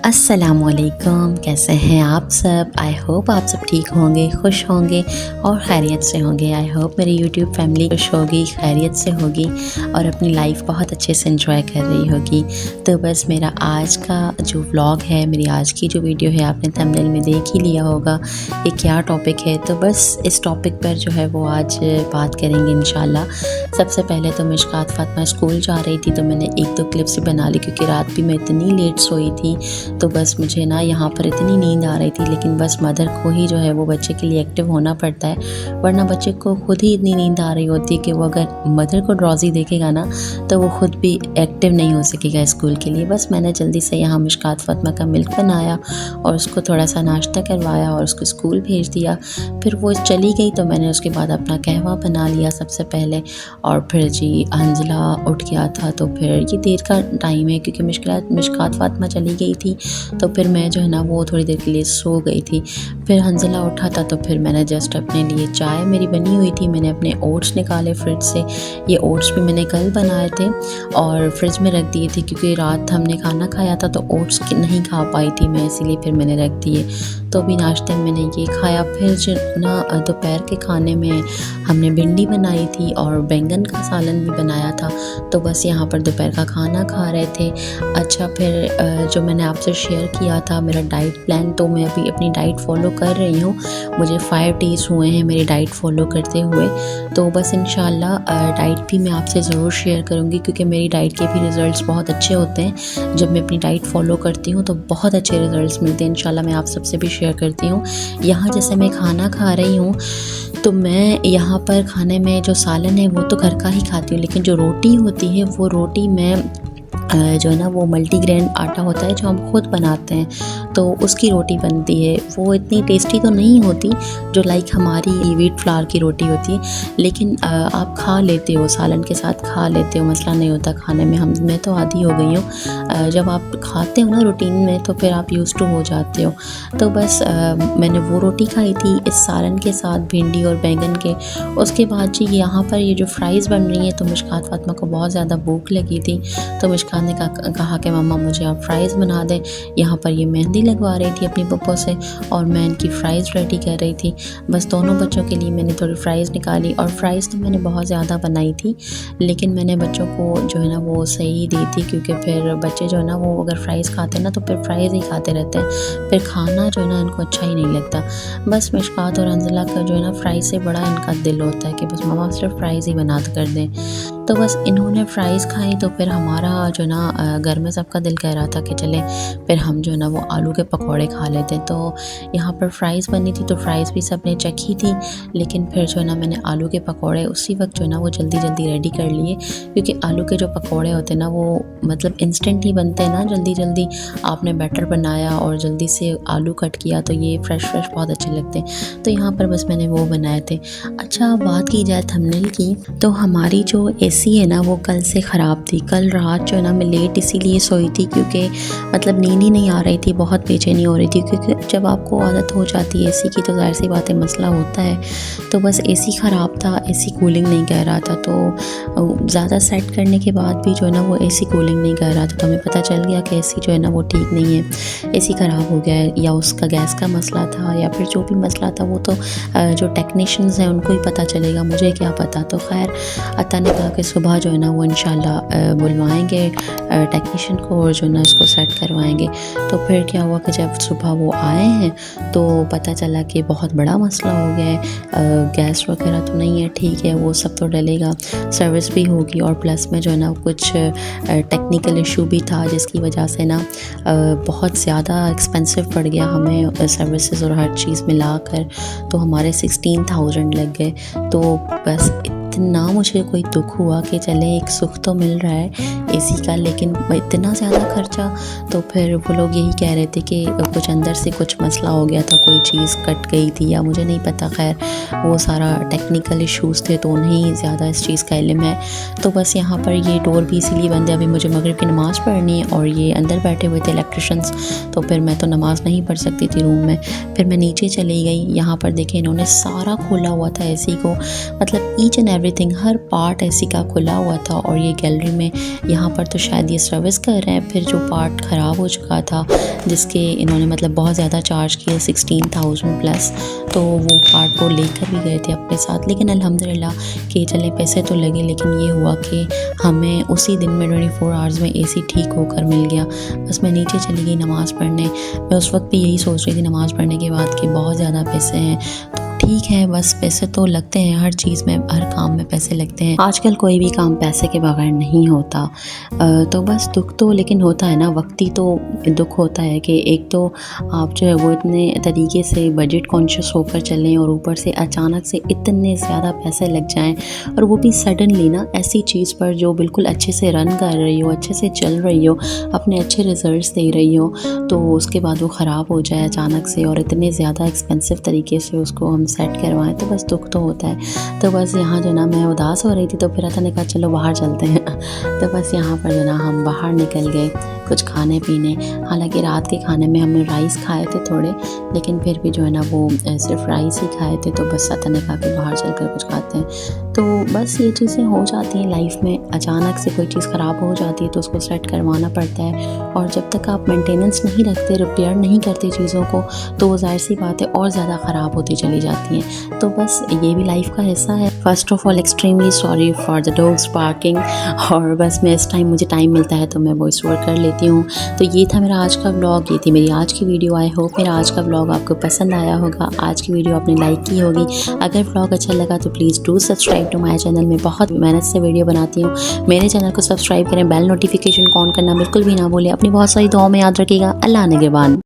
अस्सलामुअलैकुम, कैसे हैं आप सब। आई होप आप सब ठीक होंगे, खुश होंगे और खैरियत से होंगे। आई होप मेरी यूट्यूब फैमिली खुश होगी, खैरियत से होगी और अपनी लाइफ बहुत अच्छे से एंजॉय कर रही होगी। तो बस मेरा आज का जो व्लॉग है, मेरी आज की जो वीडियो है, आपने थंबनेल में देख ही लिया होगा कि क्या टॉपिक है। तो बस इस टॉपिक पर जो है वो आज बात करेंगे इंशाल्लाह। सबसे पहले तो मिशकात फ़ातिमा स्कूल जा रही थी, तो मैंने एक दो क्लिप्स ही बना ली क्योंकि रात भी मैं इतनी लेट सोई थी। तो बस मुझे ना यहाँ पर इतनी नींद आ रही थी, लेकिन बस मदर को ही जो है वो बच्चे के लिए एक्टिव होना पड़ता है, वरना बच्चे को खुद ही इतनी नींद आ रही होती है कि वो अगर मदर को ड्रॉजी देखेगा ना तो वो खुद भी एक्टिव नहीं हो सकेगा स्कूल के लिए। बस मैंने जल्दी से यहाँ मिशकात फ़ातिमा का मिल्क बनाया और उसको थोड़ा सा नाश्ता करवाया और उसको स्कूल भेज दिया। फिर वो चली गई तो मैंने उसके बाद अपना कहवा बना लिया सबसे पहले। और फिर जी हंजला उठ गया था, तो फिर ये देर का टाइम है क्योंकि मिशकात फ़ातिमा चली गई थी, तो फिर मैं जो है ना वो थोड़ी देर के लिए सो गई थी। फिर हंजला उठा था तो फिर मैंने जस्ट अपने लिए चाय मेरी बनी हुई थी, मैंने अपने ओट्स निकाले फ्रिज से। ये ओट्स भी मैंने कल बनाए थे और फ्रिज में रख दिए थे क्योंकि रात हमने खाना खाया था तो ओट्स नहीं खा पाई थी मैं, इसीलिए फिर मैंने रख दिए। तो अभी नाश्ते में मैंने ये खाया। फिर जो ना दोपहर के खाने में हमने भिंडी बनाई थी और बैंगन का सालन भी बनाया था। तो बस यहाँ पर दोपहर का खाना खा रहे थे। अच्छा, फिर जो मैंने आपसे शेयर किया था मेरा डाइट प्लान, तो मैं अभी अपनी डाइट फॉलो कर रही हूँ। मुझे 5 डेज़ हुए हैं मेरी डाइट फॉलो करते हुए। तो बस इंशाल्लाह डाइट भी मैं आपसे ज़रूर शेयर करूँगी क्योंकि मेरी डाइट के भी रिज़ल्ट्स बहुत अच्छे होते हैं। जब मैं अपनी डाइट फॉलो करती हूँ तो बहुत अच्छे रिज़ल्ट्स मिलते हैं। इंशाल्लाह मैं आप सबसे भी शेयर करती हूँ। यहाँ जैसे मैं खाना खा रही हूँ तो मैं यहाँ पर खाने में जो सालन है वो तो घर का ही खाती हूँ, लेकिन जो रोटी होती है वो रोटी मैं जो है ना वो मल्टीग्रेन आटा होता है जो हम खुद बनाते हैं, तो उसकी रोटी बनती है। वो इतनी टेस्टी तो नहीं होती जो लाइक हमारी व्हीट फ्लावर की रोटी होती है, लेकिन आप खा लेते हो, सालन के साथ खा लेते हो, मसला नहीं होता खाने में। मैं तो आदी हो गई हूँ। जब आप खाते हो ना रूटीन में तो फिर आप यूज़ टू हो जाते हो। तो बस मैंने वो रोटी खाई थी इस सालन के साथ, भिंडी और बैंगन के। उसके बाद जी यहाँ पर ये जो फ्राइज़ बन रही हैं, तो मिशकात फ़ातिमा को बहुत ज़्यादा भूख लगी थी, तो मिशकात ने कहा कि मम्मा मुझे आप फ्राइज़ बना दें। यहाँ पर ये मेहंदी लगवा रही थी अपनी पप्पो से और मैं इनकी फ़्राइज़ रेडी कर रही थी। बस दोनों बच्चों के लिए मैंने थोड़ी फ़्राइज़ निकाली और फ़्राइज़ तो मैंने बहुत ज़्यादा बनाई थी, लेकिन मैंने बच्चों को जो है ना वो सही दी थी क्योंकि फिर बच्चे जो है ना वो अगर फ़्राइज़ खाते हैं ना तो फिर फ़्राइज़ ही खाते रहते हैं, फिर खाना जो है ना इनको अच्छा ही नहीं लगता। बस मिशकात और हंजला का जो है ना फ़्राइज़ से बड़ा इनका दिल होता है कि बस मम्मा सिर्फ फ़्राइज़ ही बना कर दें। तो बस इन्होंने फ़्राइज़ खाई तो फिर हमारा जो ना घर में सबका दिल कह रहा था कि चले फिर हम जो है ना वो आलू के पकौड़े खा लेते हैं। तो यहाँ पर फ़्राइज़ बनी थी तो फ़्राइज़ भी सबने चखी थी, लेकिन फिर जो है ना मैंने आलू के पकौड़े उसी वक्त जो है ना वो जल्दी जल्दी रेडी कर लिए क्योंकि आलू के जो पकौड़े होते हैं ना वो मतलब इंस्टेंट ही बनते हैं ना, जल्दी जल्दी आपने बैटर बनाया और जल्दी से आलू कट किया तो ये फ्रेश बहुत अच्छे लगते हैं। तो यहाँ पर बस मैंने वो बनाए थे। अच्छा, बात की जाए थंबनेल की, तो हमारी जो एसी है ना वो कल से ख़राब थी। कल रात जो है ना मैं लेट इसीलिए सोई थी क्योंकि मतलब नींद ही नहीं आ रही थी, बहुत बेचैनी हो रही थी क्योंकि जब आपको आदत हो जाती है एसी की तो ज़ाहिर सी बात है मसला होता है। तो बस एसी ख़राब था, एसी कूलिंग नहीं कर रहा था, तो ज़्यादा सेट करने के बाद भी जो है ना वो एसी कूलिंग नहीं कर रहा था। तो हमें पता चल गया कि एसी जो है ना वो ठीक नहीं है, एसी ख़राब हो गया है, या उसका गैस का मसला था या फिर जो भी मसला था वो तो जो टेक्नीशियंस हैं उनको ही पता चलेगा, मुझे क्या पता। तो खैर अता ने कहा कि सुबह जो है ना वो इंशाल्लाह बुलवाएंगे टेक्नीशियन को और जो ना इसको सेट करवाएंगे। तो फिर क्या हुआ कि जब सुबह वो आए हैं तो पता चला कि बहुत बड़ा मसला हो गया है, गैस वगैरह तो नहीं है, ठीक है वो सब तो डलेगा, सर्विस भी होगी और प्लस में जो है ना कुछ टेक्निकल इशू भी था जिसकी वजह से ना बहुत ज़्यादा एक्सपेंसिव पड़ गया हमें सर्विसेज और हर चीज़ मिला कर, तो हमारे 16,000 लग गए। तो बस इतना मुझे कोई दुख हुआ कि चले एक सुख तो मिल रहा है एसी का, लेकिन इतना ज़्यादा खर्चा। तो फिर वो लोग यही कह रहे थे कि कुछ अंदर से कुछ मसला हो गया था, कोई चीज़ कट गई थी या मुझे नहीं पता, खैर वो सारा टेक्निकल इश्यूज़ थे तो उन्हें ज़्यादा इस चीज़ का इल्म है। तो बस यहाँ पर ये डोर भी इसीलिए बंद है, अभी मुझे मगरिब की नमाज़ पढ़नी है और ये अंदर बैठे हुए थे इलेक्ट्रिशंस, तो फिर मैं तो नमाज़ नहीं पढ़ सकती थी रूम में। फिर मैं नीचे चली गई, यहाँ पर देखें इन्होंने सारा खोला हुआ था एसी को, मतलब each and everything, her part AC का खुला हुआ था। और ये गैलरी में यहाँ पर तो शायद ये सर्विस कर रहे हैं, फिर जो पार्ट ख़राब हो चुका था जिसके इन्होंने मतलब बहुत ज़्यादा चार्ज किए 16,000 प्लस, तो वो पार्ट वो लेकर भी गए थे अपने साथ। लेकिन अल्हम्दुलिल्लाह कि चले पैसे तो लगे, लेकिन ये हुआ कि हमें उसी दिन में 24 आवर्स में एसी ठीक होकर मिल गया। बस मैं नीचे चली गई नमाज़ पढ़ने। मैं उस वक्त भी यही सोच रही थी नमाज़ पढ़ने के बाद कि बहुत ज़्यादा पैसे हैं, तो ठीक है बस पैसे तो लगते हैं, हर चीज़ में हर काम में पैसे लगते हैं। आजकल कोई भी काम पैसे के बगैर नहीं होता। तो बस दुख तो लेकिन होता है ना, वक्ती तो दुख होता है कि एक तो आप जो है वो इतने तरीके से बजट कॉन्शियस होकर चलें और ऊपर से अचानक से इतने ज़्यादा पैसे लग जाएं, और वो भी सडनली ना ऐसी चीज़ पर जो बिल्कुल अच्छे से रन कर रही हो, अच्छे से चल रही हो, अपने अच्छे रिजल्ट्स दे रही हो, तो उसके बाद वो ख़राब हो जाए अचानक से और इतने ज़्यादा एक्सपेंसिव तरीके से उसको हम सेट करवाएं, तो बस दुख तो होता है। तो बस यहाँ जो ना मैं उदास हो रही थी, तो फिर अता ने कहा चलो बाहर चलते हैं। तो बस यहाँ पर जो ना हम बाहर निकल गए कुछ खाने पीने। हालांकि रात के खाने में हमने राइस खाए थे थोड़े, लेकिन फिर भी जो है ना वो सिर्फ राइस ही खाए थे। तो बस अता ने कहा कि बाहर चलकर कुछ खाते हैं। तो बस ये चीज़ें हो जाती हैं लाइफ में, अचानक से कोई चीज़ ख़राब हो जाती है तो उसको सेट करवाना पड़ता है। और जब तक आप मेंटेनेंस नहीं रखते, रिपेयर नहीं करते चीज़ों को, तो वो जाहिर सी बात है और ज़्यादा ख़राब होती चली जाती हैं। तो बस ये भी लाइफ का हिस्सा है। First of all extremely sorry for the dogs barking. और बस मैं इस टाइम मुझे टाइम मिलता है तो मैं वॉइस ओवर कर लेती हूँ। तो ये था मेरा आज का व्लॉग, ये थी मेरी आज की वीडियो। आई होप मेरा आज का व्लॉग आपको पसंद आया होगा, आज की वीडियो आपने लाइक की होगी। अगर व्लॉग अच्छा लगा तो please do subscribe to my channel. मैं बहुत मेहनत से वीडियो बनाती हूँ, मेरे चैनल को सब्सक्राइब करें, बेल नोटिफिकेशन को ऑन करना बिल्कुल भी ना भूलें। अपनी बहुत सारी दुआओं में याद रखिएगा। अल्लाह निगहबान।